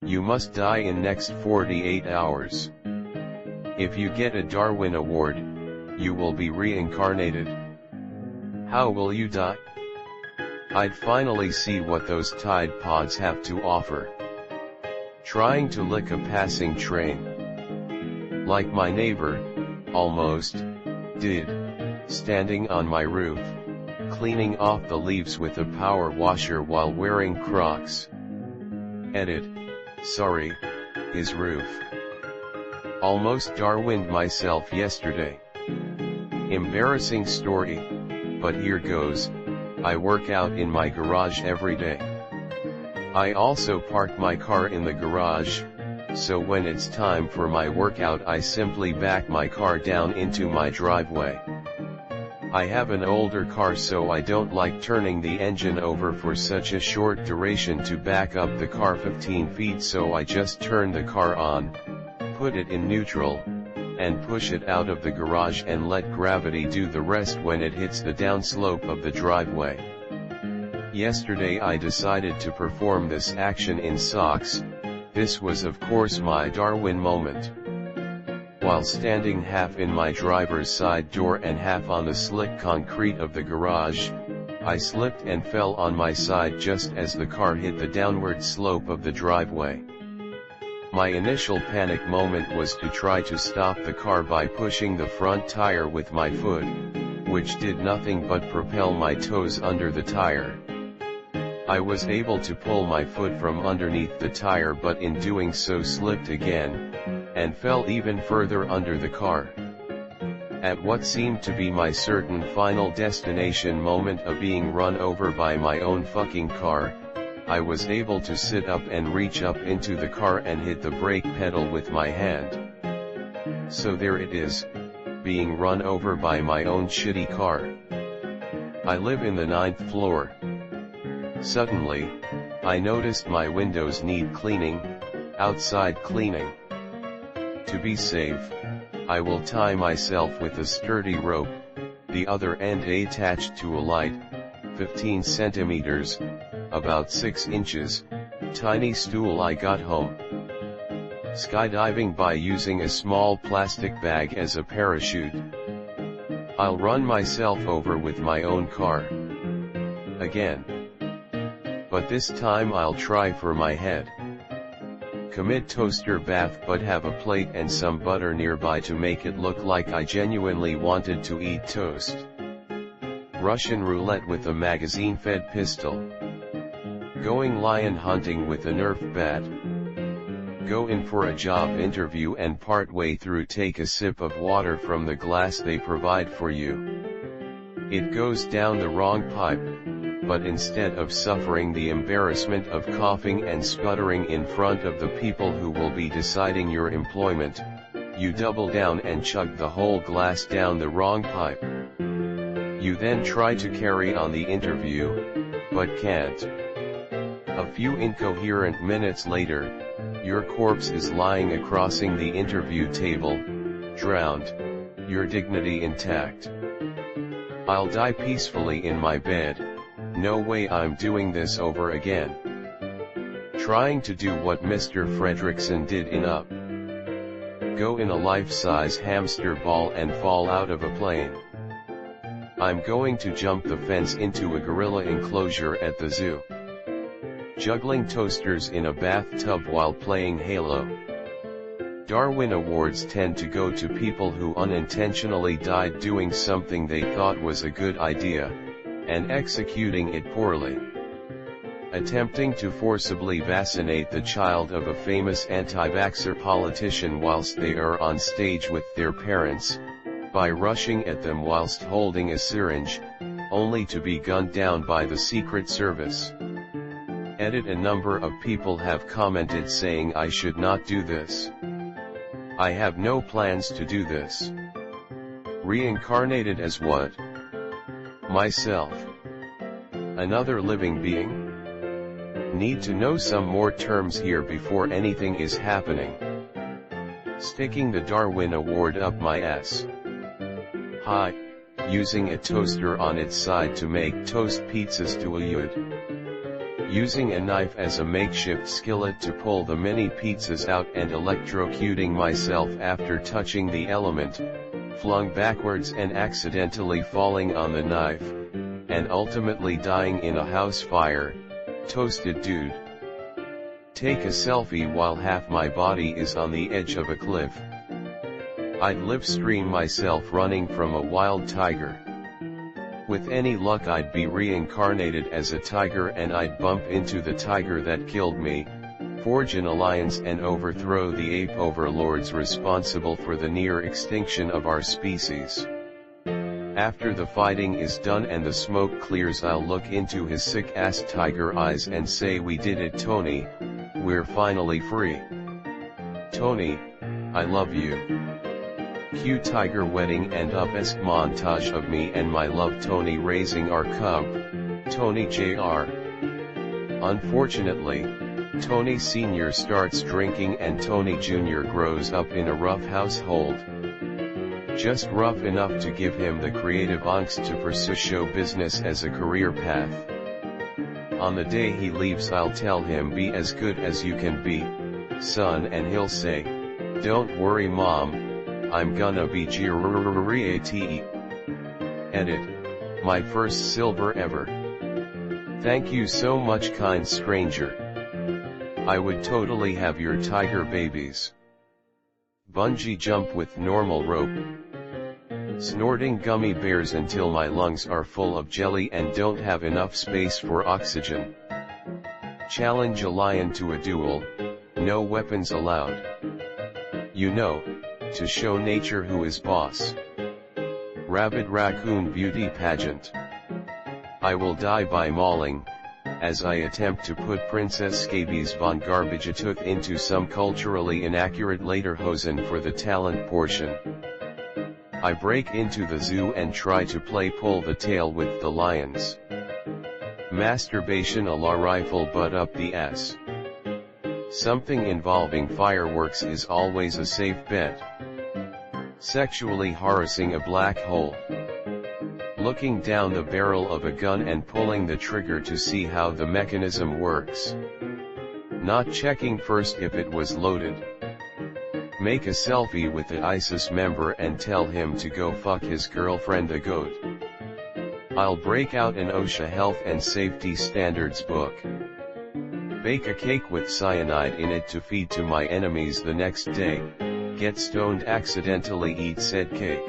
You must die in next 48 hours. If you get a Darwin Award, you will be reincarnated. How will you die? I'd finally see what those Tide Pods have to offer. Trying to lick a passing train. Like my neighbor, almost, did, standing on my roof, cleaning off the leaves with a power washer while wearing Crocs. Edit. Sorry, his roof. Almost Darwined myself yesterday. Embarrassing story, but here goes. I work out in my garage every day. I also park my car in the garage, so when it's time for my workout I simply back my car down into my driveway. I have an older car, so I don't like turning the engine over for such a short duration to back up the car 15 feet, so I just turn the car on, put it in neutral, and push it out of the garage and let gravity do the rest when it hits the downslope of the driveway. Yesterday I decided to perform this action in socks. This was of course my Darwin moment. While standing half in my driver's side door and half on the slick concrete of the garage, I slipped and fell on my side just as the car hit the downward slope of the driveway. My initial panic moment was to try to stop the car by pushing the front tire with my foot, which did nothing but propel my toes under the tire. I was able to pull my foot from underneath the tire, but in doing so slipped again, and fell even further under the car. At what seemed to be my certain final destination moment of being run over by my own fucking car, I was able to sit up and reach up into the car and hit the brake pedal with my hand. So there it is, being run over by my own shitty car. I live in the 9th floor. Suddenly, I noticed my windows need cleaning, outside cleaning. To be safe, I will tie myself with a sturdy rope, the other end attached to a light, 15 centimeters, about 6 inches, tiny stool I got home. Skydiving by using a small plastic bag as a parachute. I'll run myself over with my own car. Again. But this time I'll try for my head. Commit toaster bath, but have a plate and some butter nearby to make it look like I genuinely wanted to eat toast. Russian roulette with a magazine-fed pistol. Going lion hunting with a Nerf bat. Go in for a job interview and partway through take a sip of water from the glass they provide for you. It goes down the wrong pipe, but instead of suffering the embarrassment of coughing and sputtering in front of the people who will be deciding your employment, you double down and chug the whole glass down the wrong pipe. You then try to carry on the interview, but can't. A few incoherent minutes later, your corpse is lying across the interview table, drowned, your dignity intact. I'll die peacefully in my bed. No way I'm doing this over again. Trying to do what Mr. Fredrickson did in Up. Go in a life-size hamster ball and fall out of a plane. I'm going to jump the fence into a gorilla enclosure at the zoo. Juggling toasters in a bathtub while playing Halo. Darwin Awards tend to go to people who unintentionally died doing something they thought was a good idea, and executing it poorly. Attempting to forcibly vaccinate the child of a famous anti-vaxxer politician whilst they are on stage with their parents, by rushing at them whilst holding a syringe, only to be gunned down by the Secret Service. Edit. A number of people have commented saying I should not do this. I have no plans to do this. Reincarnated as what? Myself. Another living being? Need to know some more terms here before anything is happening. Sticking the Darwin Award up my ass. Hi. Using a toaster on its side to make toast pizzas to a yud. using a knife as a makeshift skillet to pull the mini pizzas out and electrocuting myself after touching the element, flung backwards and accidentally falling on the knife, and ultimately dying in a house fire. Toasted dude. Take a selfie while half my body is on the edge of a cliff. I'd live stream myself running from a wild tiger. With any luck I'd be reincarnated as a tiger and I'd bump into the tiger that killed me, forge an alliance and overthrow the ape overlords responsible for the near extinction of our species. After the fighting is done and the smoke clears, I'll look into his sick-ass tiger eyes and say, "We did it, Tony, we're finally free. Tony, I love you." Cue tiger wedding and up-esque montage of me and my love Tony raising our cub, Tony Jr. Unfortunately, Tony Sr. starts drinking and Tony Jr. grows up in a rough household. Just rough enough to give him the creative angst to pursue show business as a career path. On the day he leaves I'll tell him, "Be as good as you can be, son," and he'll say, "Don't worry mom, I'm gonna be great." Edit. My first silver ever. Thank you so much, kind stranger. I would totally have your tiger babies. Bungee jump with normal rope. Snorting gummy bears until my lungs are full of jelly and don't have enough space for oxygen. Challenge a lion to a duel, no weapons allowed. You know, to show nature who is boss. Rabid raccoon beauty pageant. I will die by mauling, as I attempt to put Princess Scabies von Garbagetooth into some culturally inaccurate lederhosen for the talent portion. I break into the zoo and try to play pull the tail with the lions. Masturbation a la rifle butt up the ass. Something involving fireworks is always a safe bet. Sexually harassing a black hole. Looking down the barrel of a gun and pulling the trigger to see how the mechanism works. Not checking first if it was loaded. Make a selfie with the ISIS member and tell him to go fuck his girlfriend a goat. I'll break out an OSHA health and safety standards book. Bake a cake with cyanide in it to feed to my enemies the next day. Get stoned, accidentally eat said cake.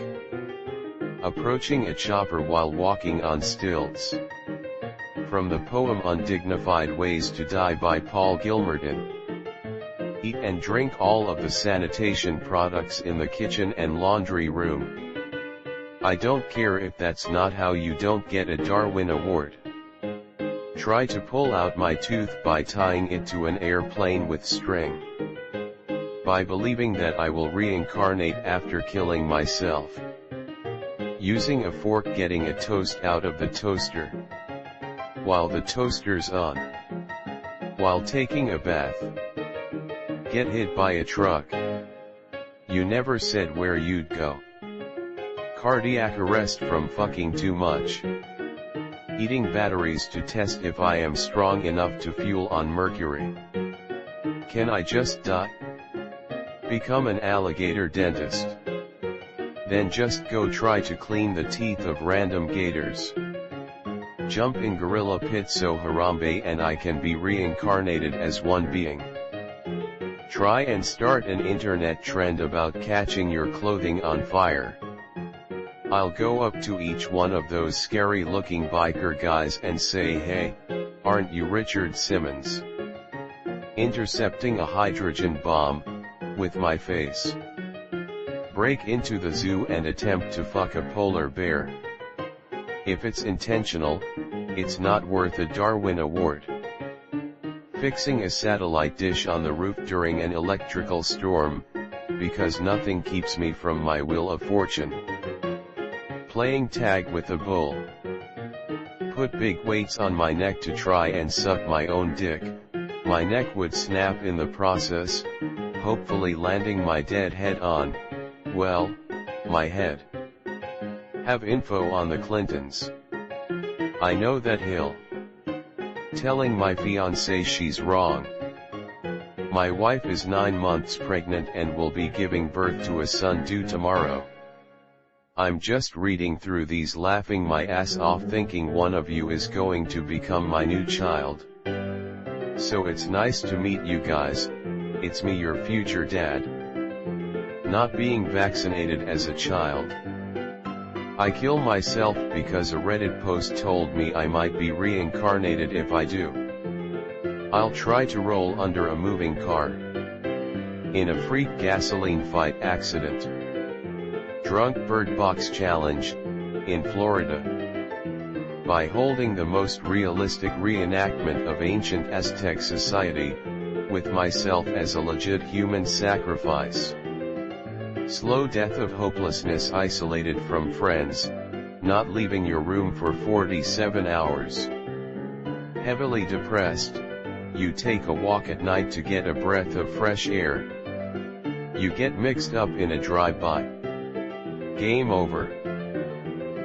Approaching a chopper while walking on stilts. From the poem Undignified Ways to Die by Paul Gilmartin. Eat and drink all of the sanitation products in the kitchen and laundry room. I don't care if that's not how you don't get a Darwin Award. Try to pull out my tooth by tying it to an airplane with string. By believing that I will reincarnate after killing myself. Using a fork, getting a toast out of the toaster. While the toaster's on. While taking a bath. Get hit by a truck. You never said where you'd go. Cardiac arrest from fucking too much. Eating batteries to test if I am strong enough to fuel on Mercury. Can I just die? Become an alligator dentist. Then just go try to clean the teeth of random gators. Jump in gorilla pit so Harambe and I can be reincarnated as one being. Try and start an internet trend about catching your clothing on fire. I'll go up to each one of those scary looking biker guys and say, "Hey, aren't you Richard Simmons?" Intercepting a hydrogen bomb, with my face. Break into the zoo and attempt to fuck a polar bear. If it's intentional, it's not worth a Darwin Award. Fixing a satellite dish on the roof during an electrical storm, because nothing keeps me from my wheel of fortune. Playing tag with a bull. Put big weights on my neck to try and suck my own dick. My neck would snap in the process, hopefully landing my dead head on, well, my head. Have info on the Clintons. I know that hill. Telling my fiancée she's wrong. My wife is 9 months pregnant and will be giving birth to a son due tomorrow. I'm just reading through these laughing my ass off thinking one of you is going to become my new child. So it's nice to meet you guys, it's me your future dad. Not being vaccinated as a child. I kill myself because a Reddit post told me I might be reincarnated if I do. I'll try to roll under a moving car. In a freak gasoline fight accident. Drunk Bird Box Challenge, in Florida. By holding the most realistic reenactment of ancient Aztec society, with myself as a legit human sacrifice. Slow death of hopelessness isolated from friends, not leaving your room for 47 hours. Heavily depressed, you take a walk at night to get a breath of fresh air. You get mixed up in a drive-by. Game over.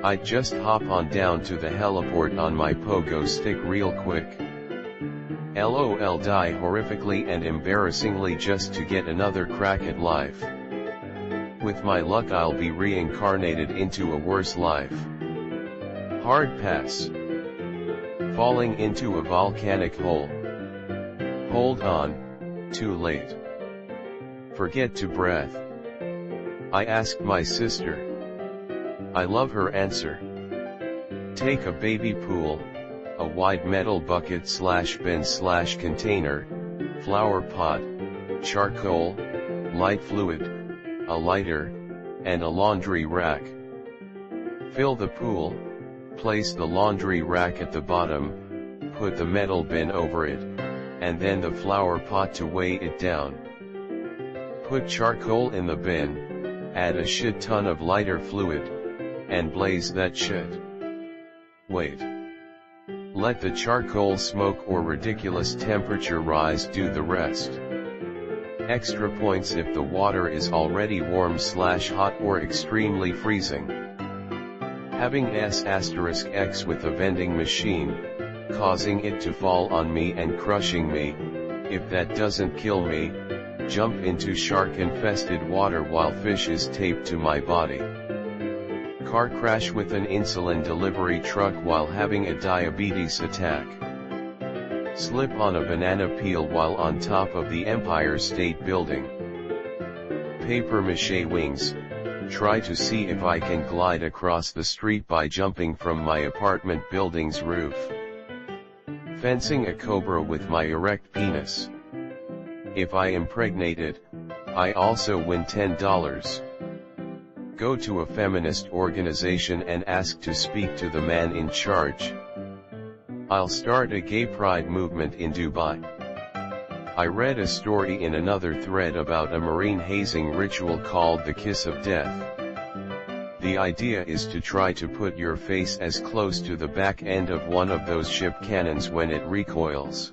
I'd just hop on down to the heliport on my pogo stick real quick. LOL die horrifically and embarrassingly just to get another crack at life. With my luck I'll be reincarnated into a worse life. Hard pass. Falling into a volcanic hole. Hold on, too late. Forget to breath. I asked my sister. I love her answer. Take a baby pool, a wide metal bucket / bin / container, flower pot, charcoal, light fluid, a lighter, and a laundry rack. Fill the pool, place the laundry rack at the bottom, put the metal bin over it, and then the flower pot to weigh it down. Put charcoal in the bin, add a shit ton of lighter fluid, and blaze that shit. Wait. Let the charcoal smoke or ridiculous temperature rise, do the rest. Extra points if the water is already warm / hot or extremely freezing. Having S*X with a vending machine, causing it to fall on me and crushing me. If that doesn't kill me, jump into shark-infested water while fish is taped to my body. Car crash with an insulin delivery truck while having a diabetes attack. Slip on a banana peel while on top of the Empire State Building. Paper mache wings, try to see if I can glide across the street by jumping from my apartment building's roof. Fencing a cobra with my erect penis. If I impregnate it, I also win $10. Go to a feminist organization and ask to speak to the man in charge. I'll start a gay pride movement in Dubai. I read a story in another thread about a marine hazing ritual called the Kiss of Death. The idea is to try to put your face as close to the back end of one of those ship cannons when it recoils.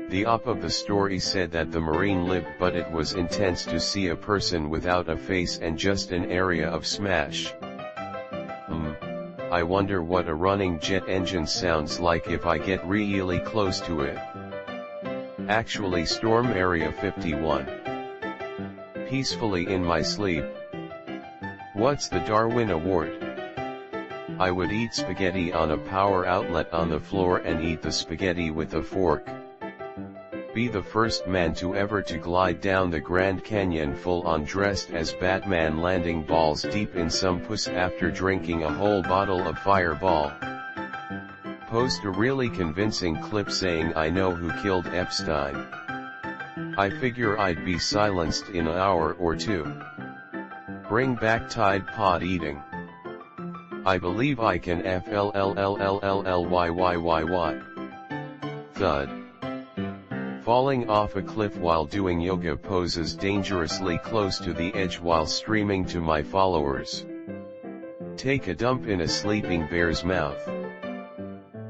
The op of the story said that the marine lived, but it was intense to see a person without a face and just an area of smash. I wonder what a running jet engine sounds like if I get really close to it. Actually Storm Area 51. Peacefully in my sleep. What's the Darwin Award? I would eat spaghetti on a power outlet on the floor and eat the spaghetti with a fork. Be the first man to ever to glide down the Grand Canyon full on dressed as Batman, landing balls deep in some puss after drinking a whole bottle of Fireball. Post a really convincing clip saying I know who killed Epstein. I figure I'd be silenced in an hour or two. Bring back Tide Pod eating. I believe I can FLLLLLLYYYY. Thud. Falling off a cliff while doing yoga poses dangerously close to the edge while streaming to my followers. Take a dump in a sleeping bear's mouth.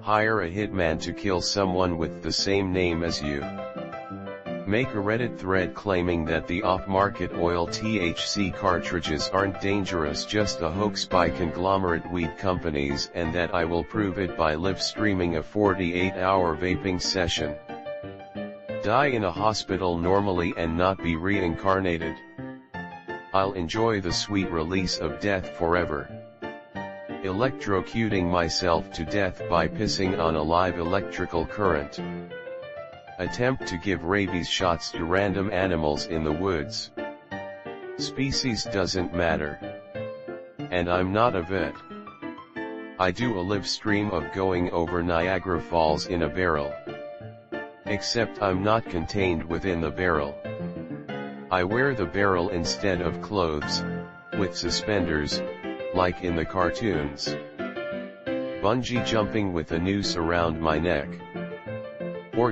Hire a hitman to kill someone with the same name as you. Make a Reddit thread claiming that the off-market oil THC cartridges aren't dangerous, just a hoax by conglomerate weed companies, and that I will prove it by live streaming a 48-hour vaping session. Die in a hospital normally and not be reincarnated. I'll enjoy the sweet release of death forever. Electrocuting myself to death by pissing on a live electrical current. Attempt to give rabies shots to random animals in the woods. Species doesn't matter. And I'm not a vet. I do a live stream of going over Niagara Falls in a barrel. Except I'm not contained within the barrel. I wear the barrel instead of clothes, with suspenders, like in the cartoons. Bungee jumping with a noose around my neck.